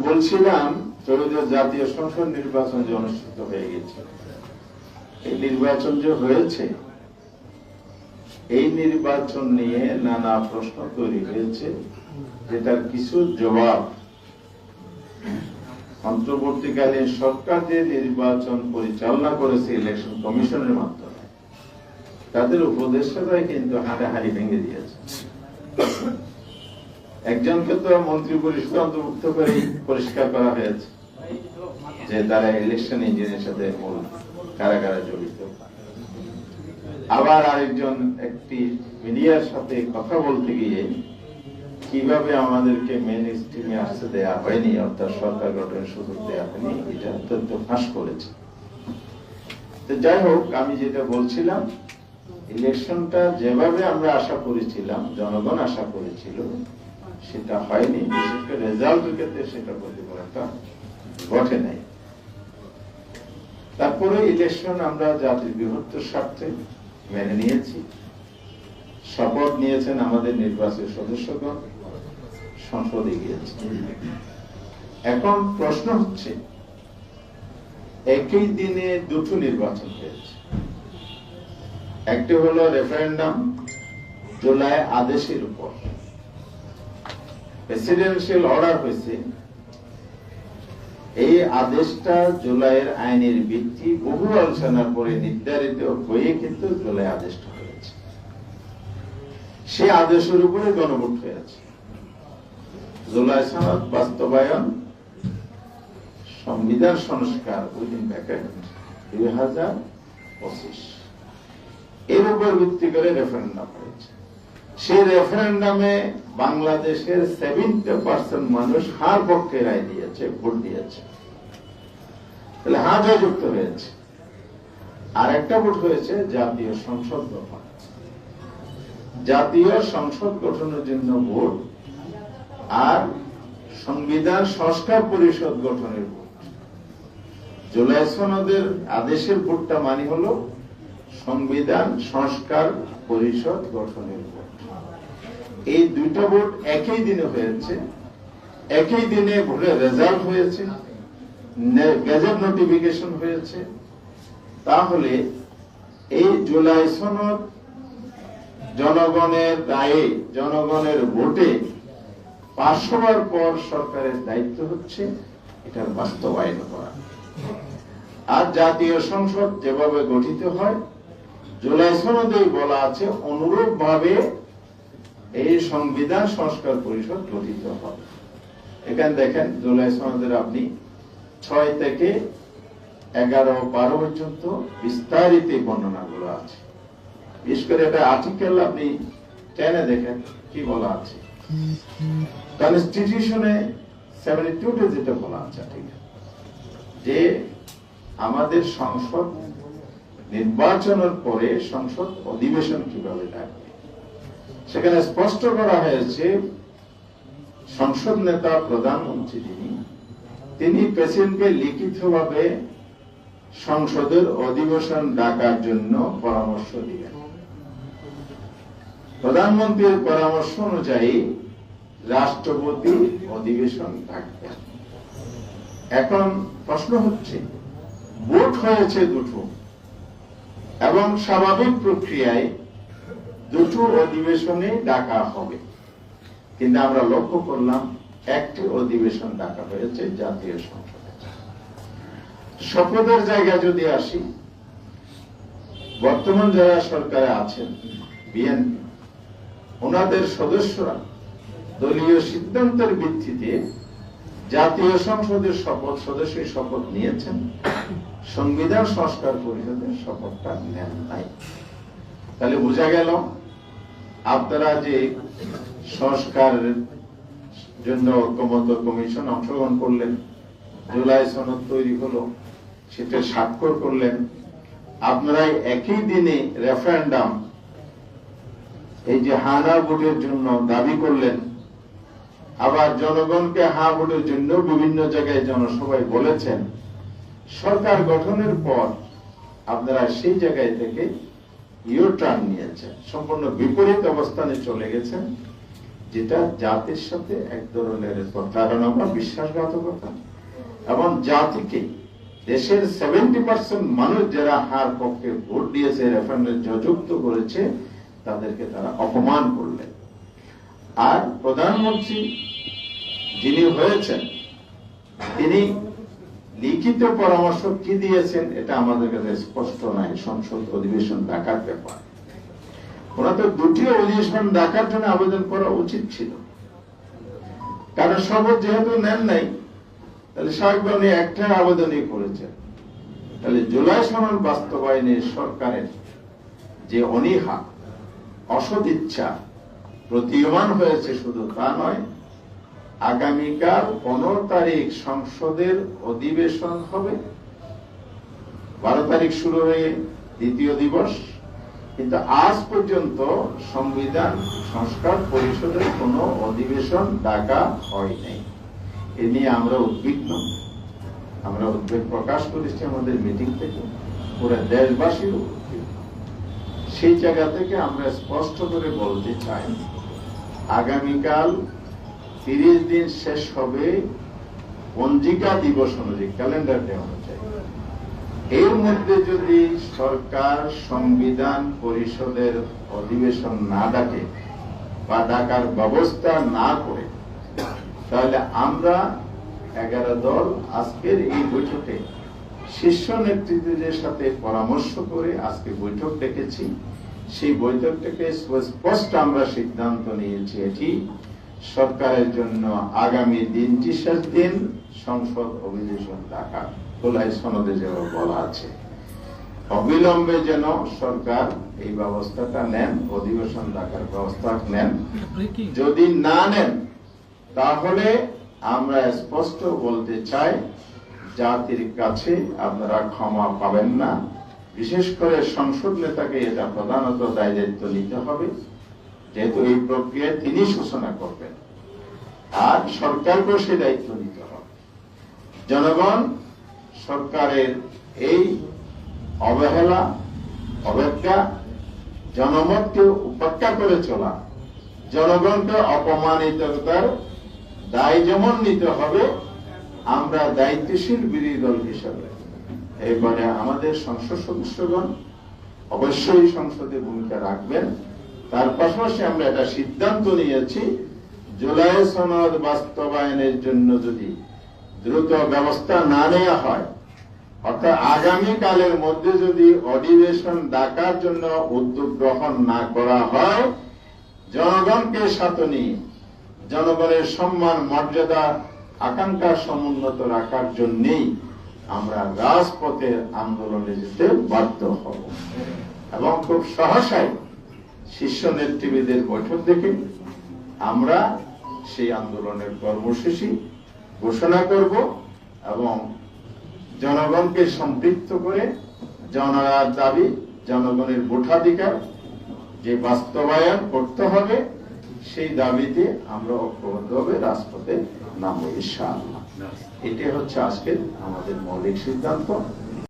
বলছিলাম ত্রয়োদশ জাতীয় সংসদ নির্বাচন যে অনুষ্ঠিত হয়ে গেছে, এই নির্বাচন যে হয়েছে, এই নির্বাচন নিয়ে নানা প্রশ্ন তৈরি হয়েছে, যেটার কিছু জবাব অন্তর্বর্তীকালীন সরকার যে নির্বাচন পরিচালনা করেছে ইলেকশন কমিশনের মাধ্যমে, তাদের উপদেষ্টারাই কিন্তু হাঁটাহাঁড়ি ভেঙে দিয়েছে। একজনকে তো মন্ত্রী পরিষদ অন্তর্ভুক্ত করে পরিষ্কার করা হয়েছে যে তারা ইলেকশন ইঞ্জিনের সাথে মূল কারাগারে জড়িত। আবার আরেকজন একটি মিডিয়ার সাথে কথা বলতে গিয়ে কিভাবে আমাদেরকে মেন স্ট্রিমে আসতে দেওয়া হয়নি, অর্থাৎ সরকার গঠনের সুযোগ দেওয়া হয়নি, এটা তথ্য ফাঁস করেছে। তো যাই হোক, আমি যেটা বলছিলাম, ইলেকশনটা যেভাবে আমরা আশা করেছিলাম, জনগণ আশা করেছিল, সেটা হয়নি। বিশেষ করে রেজাল্টের ক্ষেত্রে সেটা প্রতিফলনটা ঘটে নাই। তারপরে ইলেকশন আমরা জাতির বৃহত্তর স্বার্থে মেনে নিয়েছি। শপথ নিয়েছেন আমাদের নির্বাচিত সদস্যগণ, সংসদে গিয়েছে। এখন প্রশ্ন হচ্ছে, একই দিনে দুটো নির্বাচন হয়েছে। একটি হলো রেফারেন্ডাম জুলাই আদেশের উপর, প্রেসিডেন্সিয়াল অর্ডার হয়েছে। এই আদেশটা জুলাইয়ের আইনের ভিত্তি বহু আলোচনার পরে নির্ধারিত হয়ে কিন্তু জুলাই আদেশটা হয়েছে। সেই আদেশের উপরে গণভোট হয়েছে। জুলাই সনদ বাস্তবায়ন, সংবিধান সংস্কার উইদিন ব্র্যাকেট 2025, এর উপর ভিত্তি করে রেফারেন্ডাম হয়েছে। সেই রেফারেন্ডামে বাংলাদেশের 70% মানুষ হার পক্ষে রায় দিয়েছে, ভোট দিয়েছে। তাহলে হা জয়যুক্ত হয়েছে। আর একটা ভোট হয়েছে জাতীয় সংসদ গঠন। জাতীয় সংসদ গঠনের জন্য ভোট আর সংবিধান সংস্কার পরিষদ গঠনের ভোট। জুলাই সনদের আদেশের ভোটটা মানে হলো সংবিধান সংস্কার পরিষদ গঠনের ভোট। এই দুইটা ভোট একই দিনে হয়েছে, একই দিনে ভোটের রেজাল্ট হয়েছে, গেজেট নোটিফিকেশন হয়েছে। তাহলে এই জুলাই সনদ জনগণের রায়ে, জনগণের ভোটে পাশ হওয়ার পর সরকারের দায়িত্ব হচ্ছে এটার বাস্তবায়ন করা। আর জাতীয় সংসদ যেভাবে গঠিত হয়, জুলাই সনদেই বলা আছে অনুরূপ ভাবে এই সংবিধান সংস্কার পরিষদ গঠিত হবে। এখানে দেখেন জুলাই সনদের আপনি 6 থেকে 11-12 পর্যন্ত বিস্তারিত বর্ণনাগুলো আছে। বিশেষ করে এটা আর্টিকেল আপনি টেনে দেখেন কি বলা আছে। কনস্টিটিউশনে 72 যেটা বলা আছে ঠিক যে আমাদের সংসদ নির্বাচনের পরে সংসদ অধিবেশন কিভাবে ডাকবে, সেখানে স্পষ্ট করা হয়েছে সংসদ নেতা প্রধানমন্ত্রী তিনি প্রেসিডেন্টকে লিখিতভাবে সংসদের অধিবেশন ডাকার জন্য পরামর্শ দিবেন। প্রধানমন্ত্রীর পরামর্শ অনুযায়ী রাষ্ট্রপতি অধিবেশন ডাকবেন। এখন প্রশ্ন হচ্ছে, ভোট হয়েছে দুটো এবং স্বাভাবিক প্রক্রিয়ায় দুটো অধিবেশনে ডাকা হবে, কিন্তু আমরা লক্ষ্য করলাম একটি অধিবেশন ডাকা হয়েছে জাতীয় সংসদে। শপথের জায়গায় যদি আসি, বর্তমান যারা সরকারে আছেন বিএনপি, ওনাদের সদস্যরা দলীয় সিদ্ধান্তের ভিত্তিতে জাতীয় সংসদের শপথ, সদস্যের শপথ নিয়েছেন, সংবিধান সংস্কার পরিষদের শপথটা নেন নাই। তাহলে বোঝা গেল আপনারা যে সংস্কারের জন্য ঐক্যমত্য কমিশন অংশগ্রহণ করলেন, জুলাই সনদ তৈরি হলো, সেটা স্বাক্ষর করলেন, আপনারা একই দিনে রেফারেন্ডাম এই যে হা না ভোটের জন্য দাবি করলেন, আবার জনগণকে হা ভোটের জন্য বিভিন্ন জায়গায় জনসভায় বলেছেন। সরকার গঠনের পর আপনারা সেই জায়গায় থেকে ইউ টার্ন নিয়েছেন, সম্পূর্ণ বিপরীত অবস্থানে চলে গেছেন। যেটা জাতির সাথে এক ধরনের প্রতারণা বা বিশ্বাসঘাতকতা, এবং জাতিকে দেশের 70% মানুষ যারা হার পক্ষে ভোট দিয়েছে, রেফারেন্ডামে যুক্ত করেছে, তাদেরকে তারা অপমান করলেন। আর প্রধানমন্ত্রী যিনি হয়েছেন তিনি লিখিত পরামর্শ কি দিয়েছেন এটা আমাদের কাছে স্পষ্ট নাই। সংসদ অধিবেশন ডাকার ব্যাপার, ওনার তো দুটি অধিবেশন ডাকার জন্য আবেদন করা উচিত ছিল, কারণ শপথ যেহেতু নেন নাই, তাহলে স্বাভাবিকভাবে একটা আবেদনই করেছেন। তাহলে জুলাই সনদ বাস্তবায়নে সরকারের যে অনীহা, অসৎ ইচ্ছা প্রতীয়মান হয়েছে, শুধু তা নয়, আগামীকাল 15 তারিখ সংসদের অধিবেশন হবে, 12 তারিখ শুরু হয়ে দ্বিতীয় দিবস, কিন্তু আজ পর্যন্ত সংবিধান সংস্কার পরিষদের কোনো অধিবেশন ডাকা হয় নাই। এ নিয়ে আমরা উদ্বিগ্ন, আমরা উদ্বেগ প্রকাশ করেছি আমাদের মিটিং থেকে, পুরো দেশবাসীর উদ্বিগ্ন। সেই জায়গা থেকে আমরা স্পষ্ট করে বলতে চাই, আগামীকাল 30 দিন শেষ হবে পঞ্জিকা দিবস অনুযায়ী, ক্যালেন্ডার ডে অনুযায়ী। এর মধ্যে যদি সরকার সংবিধান পরিষদের অধিবেশন না ডাকে বা ডাকার ব্যবস্থা না করে, তাহলে আমরা 11 দল আজকের এই বৈঠকে শীর্ষ নেতৃত্বের সাথে পরামর্শ করে আজকে বৈঠক ডেকেছি। সেই বৈঠক থেকে স্পষ্ট আমরা সিদ্ধান্ত নিয়েছি, এটি সরকারের জন্য আগামী দিনটি শেষ দিন সংসদ অধিবেশন ডাকা, জুলাই সনদে যেভাবে বলা আছে, অবিলম্বে যেন সরকার এই ব্যবস্থাটা নেন, অধিবেশন ডাকার ব্যবস্থা নেন। যদি না নেন, তাহলে আমরা স্পষ্ট বলতে চাই, জাতির কাছে আপনারা ক্ষমা পাবেন না। বিশেষ করে সংসদ নেতাকে এটা প্রধানত দায়িত্ব নিতে হবে, যেহেতু এই প্রক্রিয়ায় তিনি সূচনা করবেন, আর সরকারকেও সে দায়িত্ব নিতে হবে। জনগণ সরকারের এই অবহেলা, অবজ্ঞা, জনমতকে উপেক্ষা করে চলা, জনগণকে অপমানিততার দায় যেমন নিতে হবে, আমরা দায়িত্বশীল বিরোধী দল হিসাবে এবারে আমাদের সংসদ সদস্যগণ অবশ্যই সংসদে ভূমিকা রাখবেন। তার পাশাপাশি আমরা এটা সিদ্ধান্ত নিয়েছি, জুলাই সনদ বাস্তবায়নের জন্য যদি দ্রুত ব্যবস্থা না নেওয়া হয়, অর্থাৎ আগামীকালের মধ্যে যদি অধিবেশন ডাকার জন্য উদ্যোগ গ্রহণ না করা হয়, জনগণকে সাথে নিয়ে জনগণের সম্মান, মর্যাদা, আকাঙ্ক্ষা সমুন্নত রাখার জন্যই আমরা রাজপথে আন্দোলনে যেতে বাধ্য হব। এবং খুব সহসাই শীর্ষ নেতৃবৃন্দের বৈঠক দেখে আমরা সেই আন্দোলনের কর্মসূচি ঘোষণা করব এবং জনগণকে সম্পৃক্ত করে জনগণের দাবি, জনগণের ভোটাধিকার যে বাস্তবায়ন করতে হবে, সেই দাবিতে আমরা ঐক্যবদ্ধভাবে রাজপথে নামব ইনশাআল্লাহ। এটাই হচ্ছে আজকের আমাদের মৌলিক সিদ্ধান্ত।